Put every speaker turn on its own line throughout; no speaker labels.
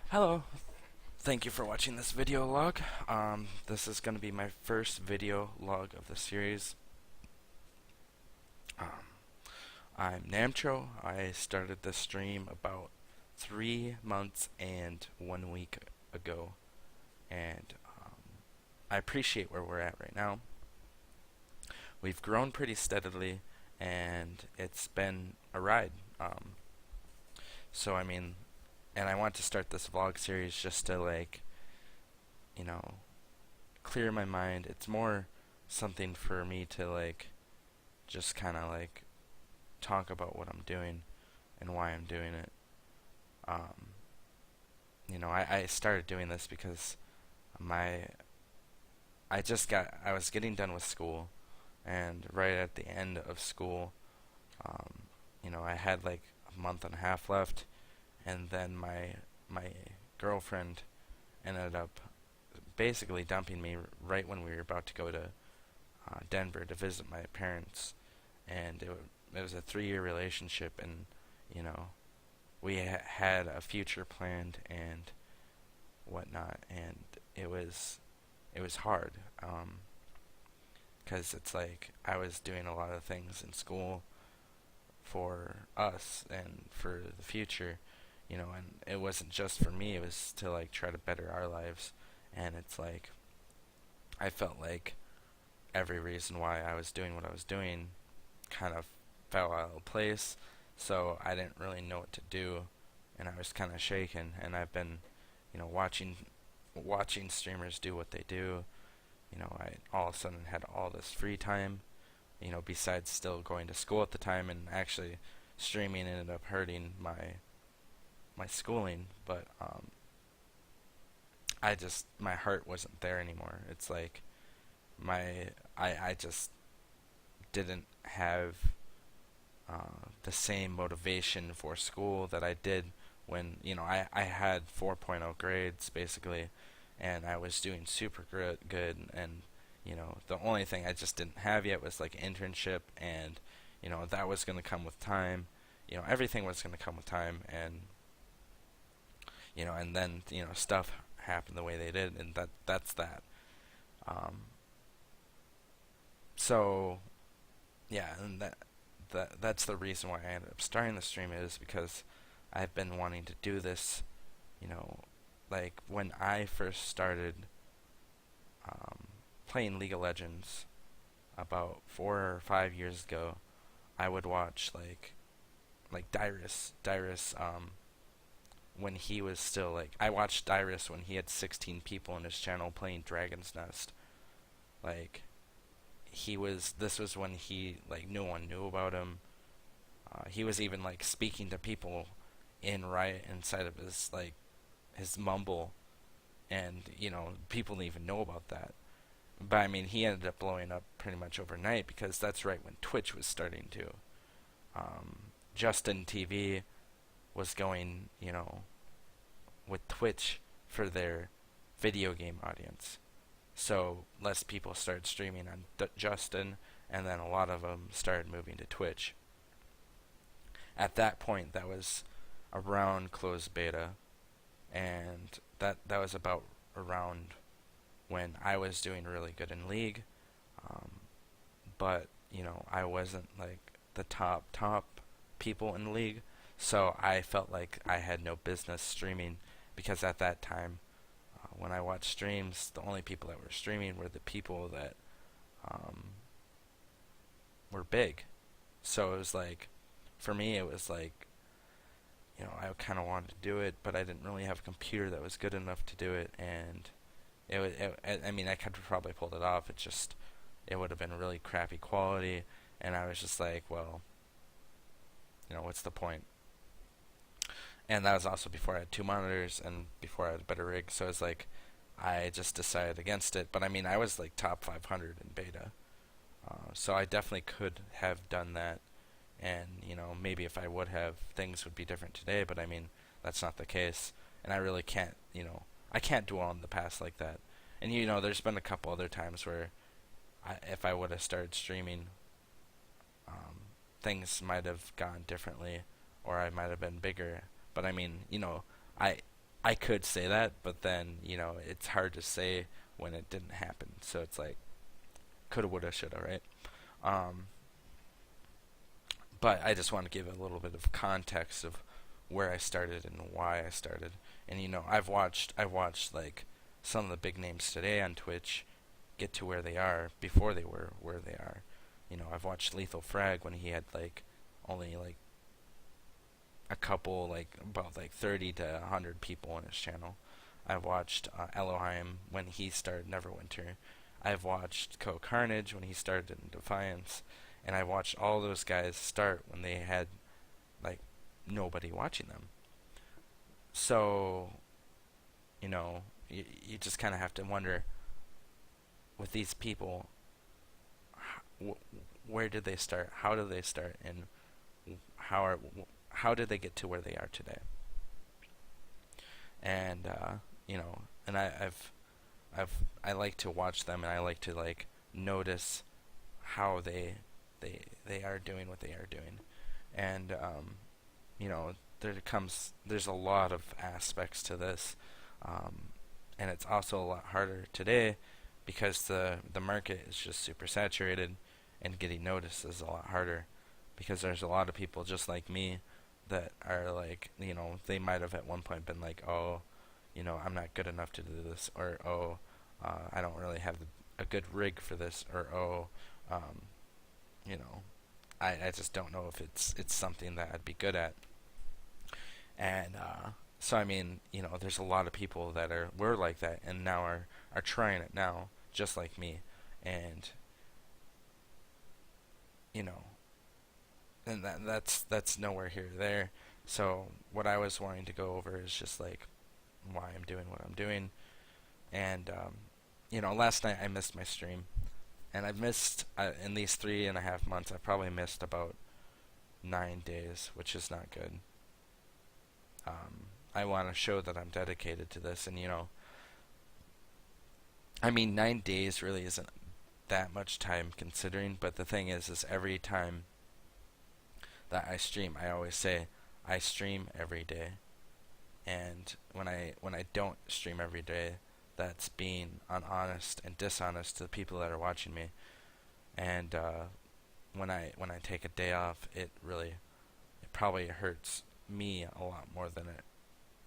Hello, thank you for watching this video log. This is going to be my first video log of the series. Um, I'm Namtro. I started this stream about 3 months and 1 week ago, and I appreciate where we're at right now. We've grown pretty steadily, and it's been a ride. So I mean, and I want to start this vlog series just to you know, clear my mind. It's more something for me to just kind of talk about what I'm doing and why I'm doing it. Um, I started doing this because my I was getting done with school, and right at the end of school, um, I had like a month and a half left, and then my girlfriend ended up basically dumping me right when we were about to go to Denver to visit my parents, and it was a 3 year relationship, and you know we had a future planned and whatnot, and it was hard because it's like I was doing a lot of things in school for us and for the future, and it wasn't just for me, it was to try to better our lives, and it's like I felt like every reason why I was doing what I was doing kind of fell out of place, so I didn't really know what to do, and I was kind of shaken. And I've been, watching streamers do what they do. I all of a sudden had all this free time. Besides still going to school at the time, and actually streaming ended up hurting my schooling, but my heart wasn't there anymore. It's like I just didn't have the same motivation for school that I did when I had 4.0 grades basically, and I was doing super good, and the only thing I just didn't have yet was internship, and that was going to come with time. Everything was going to come with time, and then stuff happened the way they did, and that's that. Um, so yeah, and that's the reason why I ended up starting the stream, is because I've been wanting to do this. You know, when I first started playing League of Legends about 4 or 5 years ago, I would watch Dyrus, when he was still I watched Dyrus when he had 16 people on his channel playing Dragon's Nest. Like this was when he no one knew about him. He was even speaking to people in Riot inside of his mumble, and people didn't even know about that. But I mean, he ended up blowing up pretty much overnight because that's right when Twitch was starting to. Justin TV was going, with Twitch for their video game audience. So less people started streaming on Justin, and then a lot of them started moving to Twitch. At that point, that was around closed beta, and that was about around when I was doing really good in League, um, but I wasn't the top people in League, so I felt like I had no business streaming, because at that time, when I watched streams, the only people that were streaming were the people that um, were big. So it was for me, it was I kind of wanted to do it, but I didn't really have a computer that was good enough to do it, and I mean, I could have probably pulled it off. It would have been really crappy quality, and I was just like, well, what's the point? And that was also before I had two monitors and before I had a better rig, so it's I just decided against it. But I mean, I was top 500 in beta, so I definitely could have done that, and maybe if I would have, things would be different today. But I mean, that's not the case, and I really can't, I can't dwell on the past like that. And there's been a couple other times where if I would have started streaming, things might have gone differently, or I might have been bigger. But I mean, I I could say that, but then it's hard to say when it didn't happen. So it's like coulda, woulda, shoulda, right? Um, but I just want to give a little bit of context of where I started and why I started. And I've watched like some of the big names today on Twitch get to where they are before they were where they are. I've watched Lethal Frag when he had like only like a couple, like about like 30 to 100 people on his channel. I've watched Elohim when he started Neverwinter. I've watched Co Carnage when he started in Defiance, and I watched all those guys start when they had like nobody watching them. So you just kind of have to wonder with these people, where did they start? How did they start? And how are how did they get to where they are today? And and I like to watch them, and I like to like notice how they are doing what they are doing. And there's a lot of aspects to this, um, and it's also a lot harder today because the market is just super saturated, and getting noticed is a lot harder because there's a lot of people just like me that are like, they might have at one point been like, oh, I'm not good enough to do this, or oh, I don't really have a good rig for this, or oh, um, you know, I just don't know if it's something that I'd be good at. And so I mean, there's a lot of people that were like that and now are trying it now, just like me, and you know, and that's nowhere here or there. So what I was wanting to go over is just like why I'm doing what I'm doing, and last night I missed my stream, and I've missed in these 3.5 months I've probably missed about 9 days, which is not good. I want to show that I'm dedicated to this, and I mean 9 days really isn't that much time considering, but the thing is every time that I stream, I always say I stream every day, and when I don't stream every day, that's being honest and dishonest to the people that are watching me. And when I take a day off, it probably hurts me a lot more than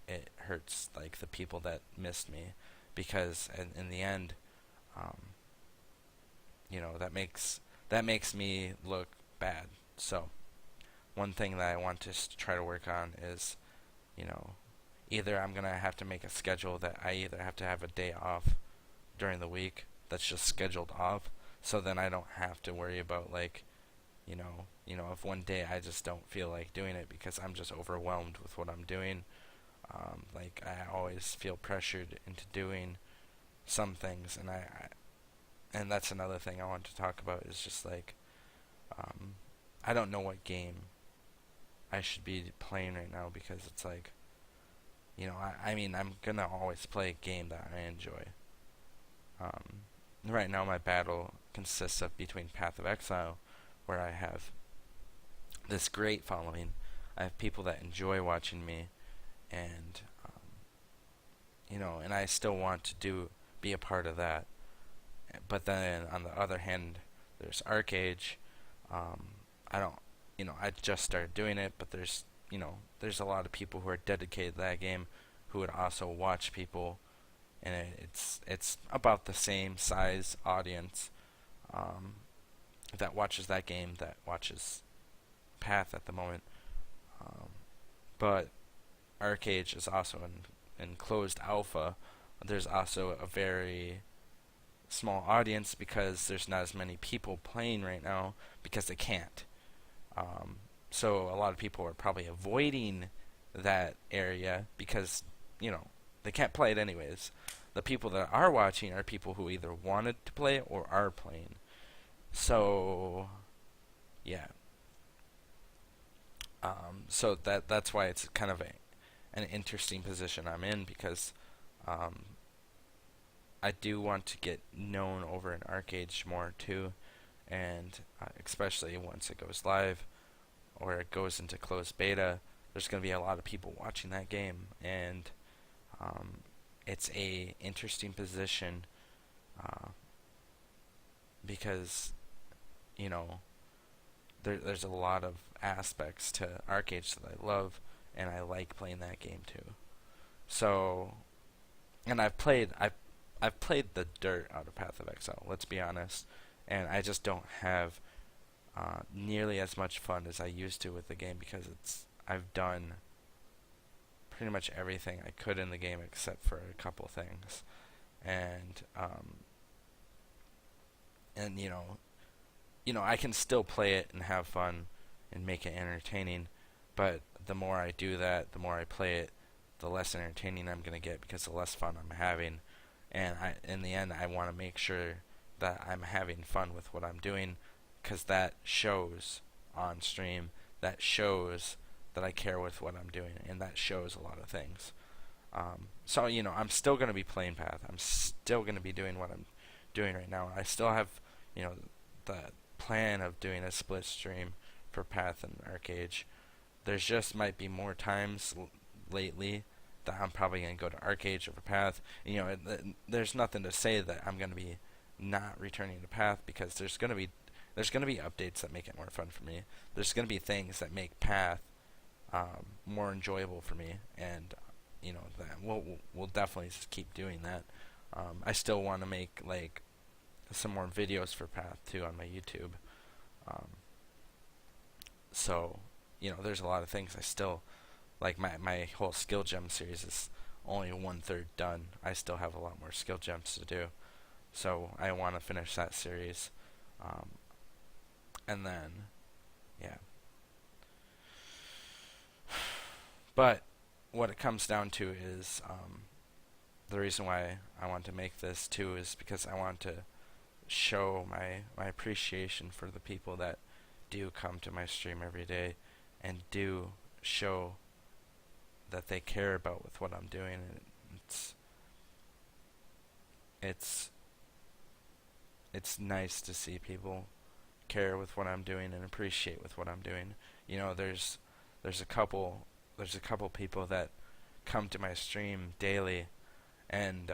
it hurts like the people that missed me, because in the end, um, that makes me look bad. So one thing that I want to try to work on is, you know, either I'm gonna have to make a schedule that I either have to have a day off during the week that's just scheduled off, so then I don't have to worry about like, if one day I just don't feel like doing it because I'm just overwhelmed with what I'm doing. Like I always feel pressured into doing some things, and that's another thing I want to talk about is just like, um, I don't know what game I should be playing right now because it's like, I mean, I'm gonna always play a game that I enjoy. Um, right now, my battle consists of between Path of Exile, where I have this great following. I have people that enjoy watching me, and and I still want to be a part of that. But then on the other hand, there's ArcAge. Um, I don't, I just started doing it, but there's a lot of people who are dedicated to that game, who would also watch people, and it's about the same size audience, um, that watches that game that watches Path at the moment. Um, but ArcAge is also in closed alpha. There's also a very small audience because there's not as many people playing right now because they can't. Um, so a lot of people are probably avoiding that area because they can't play it anyways. The people that are watching are people who either wanted to play it or are playing. So yeah. So that's why it's kind of an interesting position I'm in, because um, I do want to get known over in ArcAge more too, and especially once it goes live or it goes into closed beta, there's going to be a lot of people watching that game, and It's a interesting position uh, because you know there's a lot of aspects to ArcheAge that I love, and I like playing that game too. So, and I've played the dirt out of Path of Exile. Let's be honest, and I just don't have nearly as much fun as I used to with the game because I've done pretty much everything I could in the game except for a couple things, and and I can still play it and have fun and make it entertaining, but the more I do that, the more I play it, the less entertaining I'm gonna get because the less fun I'm having, and in the end I want to make sure that I'm having fun with what I'm doing, because that shows on stream, that shows that I care with what I'm doing, and that shows a lot of things. So I'm still gonna be playing Path. I'm still gonna be doing what I'm doing right now. I still have you know the plan of doing a split stream for Path and ArcheAge. There's just might be more times lately that I'm probably gonna go to ArcheAge over Path. There's nothing to say that I'm gonna be not returning to Path, because there's gonna be updates that make it more fun for me. There's gonna be things that make Path more enjoyable for me, and that we'll definitely just keep doing that. I still want to make like some more videos for Path too on my YouTube. Um, so there's a lot of things I still like. My whole skill gem series is only 1/3 done. I still have a lot more skill gems to do, so I want to finish that series, um, and then yeah. But what it comes down to is the reason why I want to make this too is because I want to show my appreciation for the people that do come to my stream every day and do show that they care about with what I'm doing. And it's it's nice to see people care with what I'm doing and appreciate with what I'm doing. There's a couple people that come to my stream daily, and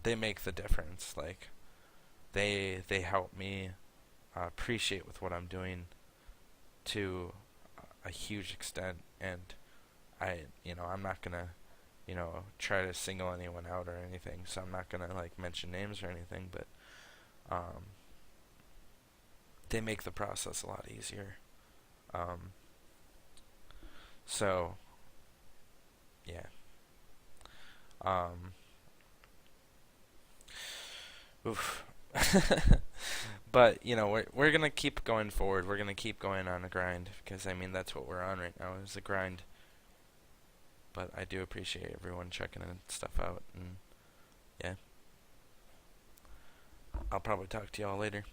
they make the difference. Like they help me appreciate with what I'm doing to a huge extent, and I'm not gonna try to single anyone out or anything, so I'm not gonna like mention names or anything, but um, they make the process a lot easier. Um, so yeah. Um, oof. But we're gonna keep going forward. We're gonna keep going on a grind, because I mean that's what we're on right now, is a grind. But I do appreciate everyone checking and stuff out, and yeah, I'll probably talk to y'all later.